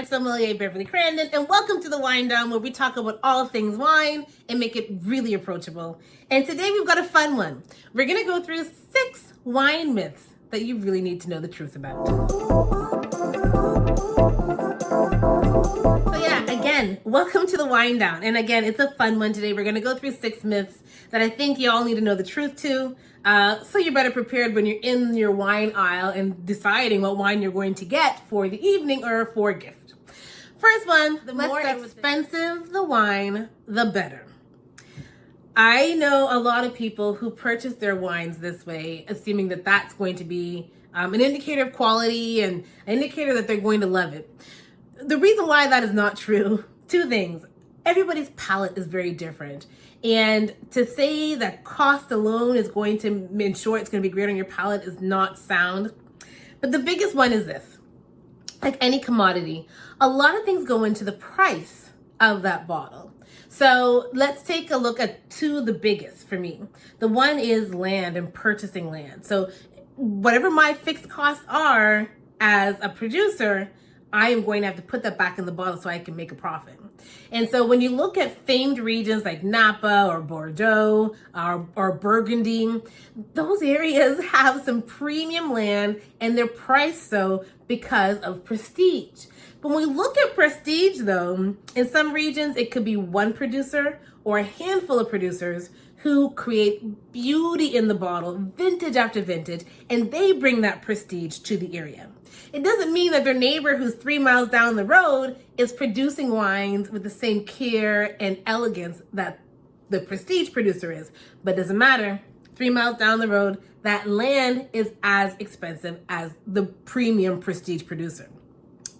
wine sommelier Beverly Crandon, and welcome to the Wine Down, where we talk about all things wine and make it really approachable. And today we've got a fun one. We're going to go through 6 wine myths that you really need to know the truth about. So yeah, again, welcome to the Wine Down. And again, it's a fun one today. We're going to go through 6 myths that I think you all need to know the truth to. So you're better prepared when you're in your wine aisle and deciding what wine you're going to get for the evening or for a gift. First one, the more expensive the wine, the better. I know a lot of people who purchase their wines this way, assuming that that's going to be an indicator of quality and an indicator that they're going to love it. The reason why that is not true, 2 things. Everybody's palate is very different. And to say that cost alone is going to ensure it's going to be great on your palate is not sound. But the biggest one is this. Like any commodity, a lot of things go into the price of that bottle. So let's take a look at 2 of the biggest for me. The one is land and purchasing land. So whatever my fixed costs are as a producer, I am going to have to put that back in the bottle so I can make a profit. And so when you look at famed regions like Napa or Bordeaux or Burgundy, those areas have some premium land and they're priced so because of prestige. But when we look at prestige though, in some regions it could be one producer or a handful of producers who create beauty in the bottle, vintage after vintage, and they bring that prestige to the area. It doesn't mean that their neighbor who's 3 miles down the road is producing wines with the same care and elegance that the prestige producer is. But it doesn't matter. 3 miles down the road, that land is as expensive as the premium prestige producer.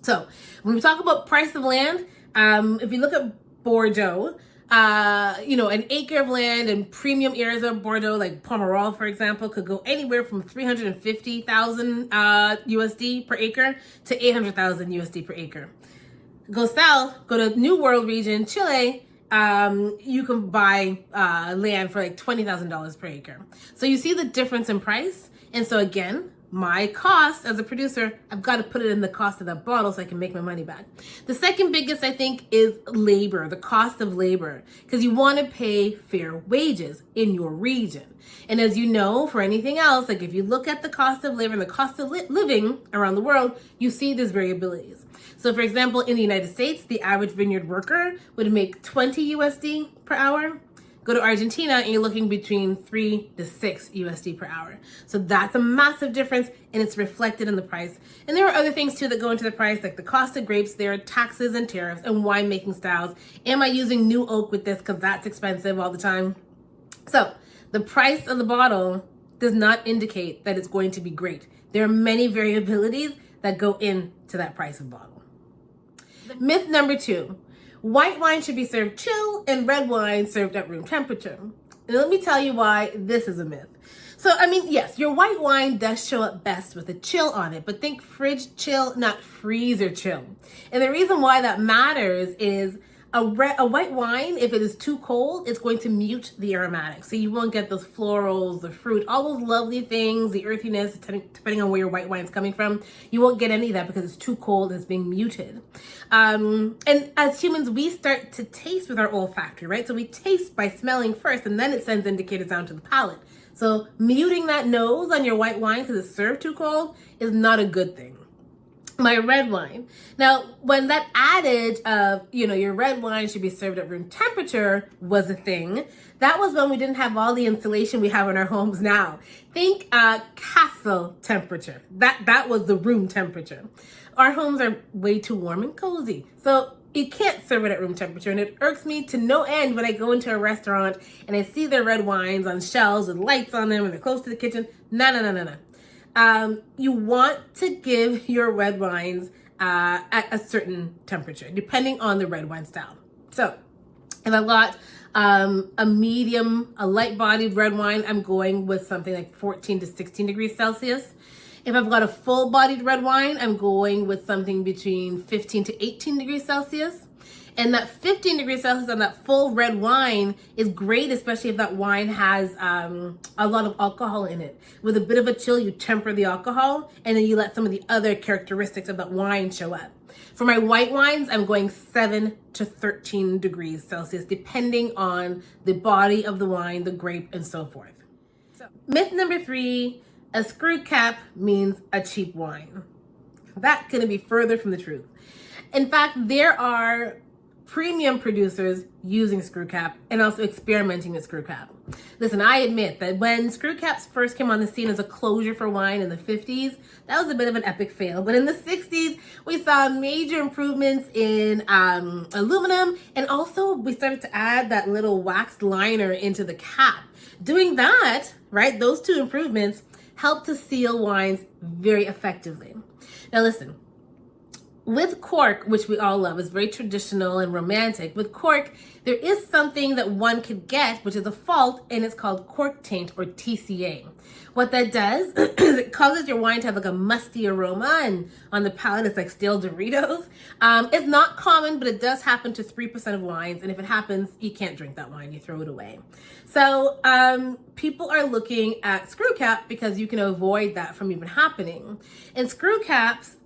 So when we talk about price of land, if you look at Bordeaux, an acre of land in premium areas of Bordeaux, like Pomerol, for example, could go anywhere from 350,000 USD per acre to 800,000 USD per acre. Go south, go to New World region, Chile, you can buy land for like $20,000 per acre. So you see the difference in price. And so again, my cost as a producer, I've got to put it in the cost of that bottle so I can make my money back. The second biggest, I think, is labor, the cost of labor, because you want to pay fair wages in your region. And as you know, for anything else, like if you look at the cost of labor and the cost of living around the world, you see there's variabilities. So for example, in the United States, the average vineyard worker would make 20 USD per hour. Go to Argentina and you're looking between 3 to 6 USD per hour. So that's a massive difference and it's reflected in the price. And there are other things too that go into the price, like the cost of grapes, there are taxes and tariffs and winemaking styles. Am I using new oak with this because that's expensive all the time? So the price of the bottle does not indicate that it's going to be great. There are many variabilities that go into that price of bottle. Myth number 2. White wine should be served chill and red wine served at room temperature. And let me tell you why this is a myth. So, yes, your white wine does show up best with a chill on it, but think fridge chill, not freezer chill. And the reason why that matters is a white wine, if it is too cold, it's going to mute the aromatics. So you won't get those florals, the fruit, all those lovely things, the earthiness, depending on where your white wine is coming from. You won't get any of that because it's too cold and it's being muted. And as humans, we start to taste with our olfactory, right? So we taste by smelling first, and then it sends indicators down to the palate. So muting that nose on your white wine because it's served too cold is not a good thing. My red wine. Now, when that adage of, your red wine should be served at room temperature was a thing, that was when we didn't have all the insulation we have in our homes now. Think castle temperature. That was the room temperature. Our homes are way too warm and cozy. So you can't serve it at room temperature. And it irks me to no end when I go into a restaurant and I see their red wines on shelves with lights on them and they're close to the kitchen. No. You want to give your red wines at a certain temperature, depending on the red wine style. So if I've got a medium, a light-bodied red wine, I'm going with something like 14 to 16 degrees Celsius. If I've got a full-bodied red wine, I'm going with something between 15 to 18 degrees Celsius. And that 15 degrees Celsius on that full red wine is great, especially if that wine has a lot of alcohol in it. With a bit of a chill, you temper the alcohol, and then you let some of the other characteristics of that wine show up. For my white wines, I'm going 7 to 13 degrees Celsius, depending on the body of the wine, the grape, and so forth. So, myth number 3, a screw cap means a cheap wine. That couldn't be further from the truth. In fact, there are premium producers using screw cap and also experimenting with screw cap. Listen, I admit that when screw caps first came on the scene as a closure for wine in the 50s, that was a bit of an epic fail. But in the 60s, we saw major improvements in aluminum, and also we started to add that little waxed liner into the cap. Doing that, right, those two improvements helped to seal wines very effectively. Now listen, with cork, which we all love, is very traditional and romantic. With cork, there is something that one could get, which is a fault, and it's called cork taint, or TCA. What that does is it causes your wine to have like a musty aroma, and on the palate it's like stale Doritos. It's not common, but it does happen to 3% of wines, and if it happens, you can't drink that wine, you throw it away. So people are looking at screw cap because you can avoid that from even happening. And screw caps,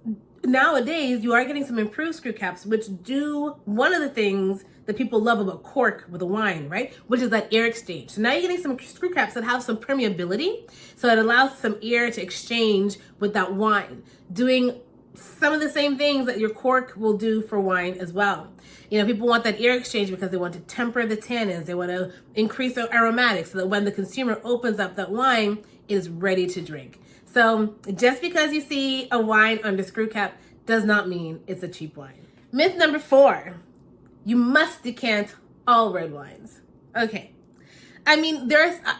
nowadays, you are getting some improved screw caps, which do one of the things that people love about cork with a wine, right? Which is that air exchange. So now you're getting some screw caps that have some permeability, so it allows some air to exchange with that wine, doing some of the same things that your cork will do for wine as well. You know, people want that air exchange because they want to temper the tannins, they want to increase their aromatics so that when the consumer opens up that wine, it is ready to drink. So just because you see a wine under screw cap does not mean it's a cheap wine. Myth number 4, you must decant all red wines. Okay. I mean,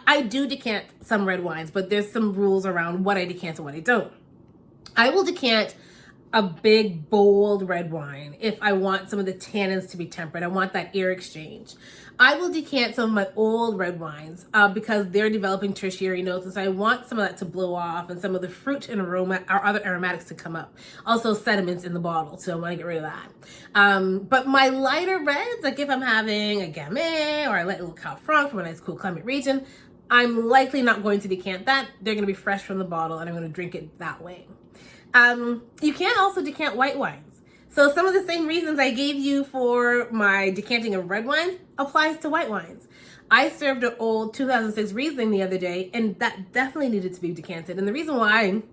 I do decant some red wines, but there's some rules around what I decant and what I don't. I will decant a big, bold red wine if I want some of the tannins to be tempered. I want that air exchange. I will decant some of my old red wines because they're developing tertiary notes, and so I want some of that to blow off and some of the fruit and aroma or other aromatics to come up. Also sediments in the bottle, so I want to get rid of that. But my lighter reds, like if I'm having a Gamay or a little Cab Franc from a nice cool climate region, I'm likely not going to decant that. They're going to be fresh from the bottle, and I'm going to drink it that way. You can also decant white wines. So some of the same reasons I gave you for my decanting of red wines applies to white wines. I served an old 2006 Riesling the other day, and that definitely needed to be decanted. And the reason why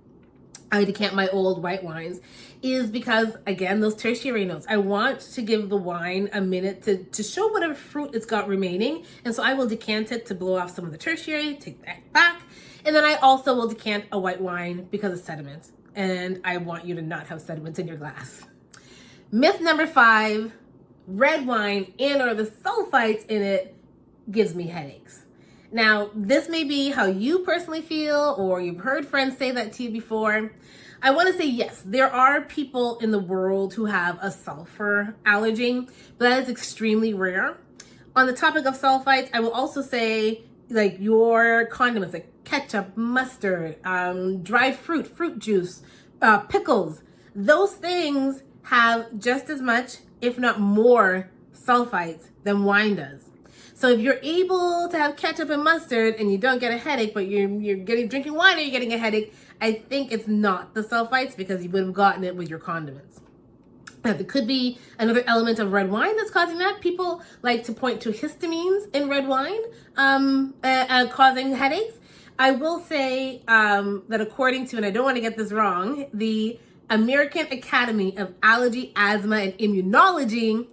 I decant my old white wines is because, again, those tertiary notes. I want to give the wine a minute to show whatever fruit it's got remaining. And so I will decant it to blow off some of the tertiary, take that back. And then I also will decant a white wine because of sediment. And I want you to not have sediments in your glass. Myth number 5, red wine and or the sulfites in it gives me headaches. Now, this may be how you personally feel, or you've heard friends say that to you before. I want to say yes, there are people in the world who have a sulfur allergy, but that is extremely rare. On the topic of sulfites, I will also say like your condiments, like ketchup, mustard, dried fruit juice, pickles, those things have just as much, if not more, sulfites than wine does. So if you're able to have ketchup and mustard and you don't get a headache, but you're drinking wine and you're getting a headache, I think it's not the sulfites because you would have gotten it with your condiments. Now, there could be another element of red wine that's causing that. People like to point to histamines in red wine causing headaches. I will say that according to, and I don't want to get this wrong, the American Academy of Allergy, Asthma, and Immunology,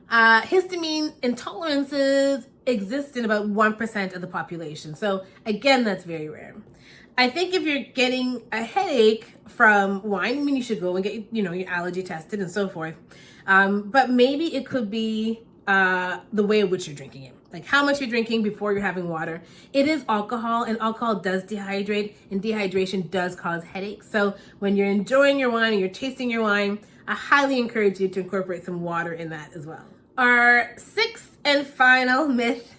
histamine intolerances exist in about 1% of the population. So again, that's very rare. I think if you're getting a headache from wine, I mean, you should go and get, your allergy tested and so forth. But maybe it could be the way in which you're drinking it. Like how much you're drinking before you're having water. It is alcohol, and alcohol does dehydrate, and dehydration does cause headaches. So when you're enjoying your wine and you're tasting your wine, I highly encourage you to incorporate some water in that as well. Our 6th and final myth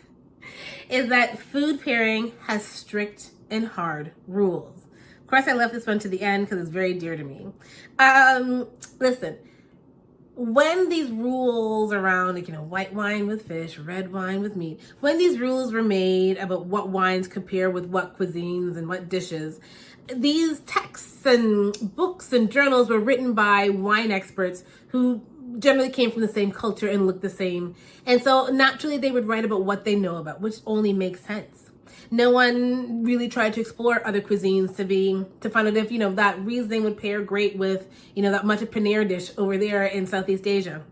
is that food pairing has strict and hard rules. Of course, I left this one to the end because it's very dear to me. Listen, when these rules around, white wine with fish, red wine with meat, when these rules were made about what wines compare with what cuisines and what dishes, these texts and books and journals were written by wine experts who generally came from the same culture and looked the same. And so naturally they would write about what they know about, which only makes sense. No one really tried to explore other cuisines to find out if, that Riesling would pair great with, that much of paneer dish over there in Southeast Asia.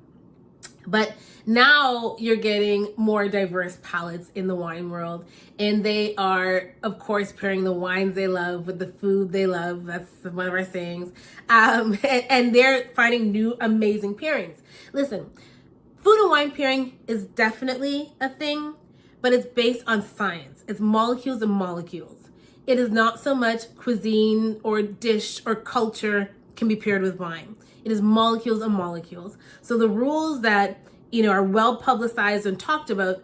But now you're getting more diverse palates in the wine world, and they are, of course, pairing the wines they love with the food they love. That's one of our sayings. And they're finding new amazing pairings. Listen, food and wine pairing is definitely a thing, but it's based on science. It's molecules and molecules. It is not so much cuisine or dish or culture can be paired with wine. It is molecules and molecules. So the rules that, are well publicized and talked about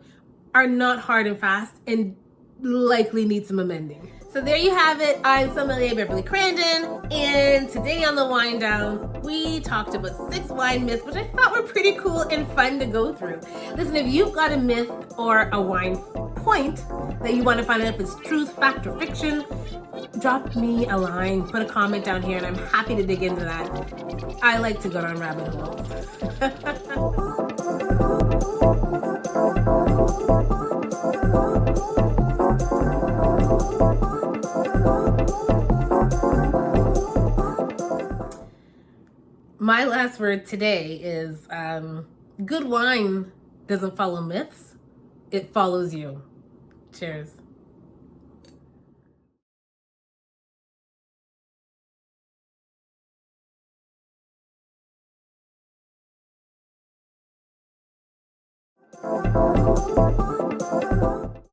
are not hard and fast and likely need some amending. So there you have it. I'm sommelier Beverly Crandon, and today on the Wine Down, we talked about 6 wine myths, which I thought were pretty cool and fun to go through. Listen, if you've got a myth or a wine point that you want to find out if it's truth, fact, or fiction, drop me a line, put a comment down here, and I'm happy to dig into that. I like to go down rabbit holes. My last word today is good wine doesn't follow myths, it follows you. Cheers.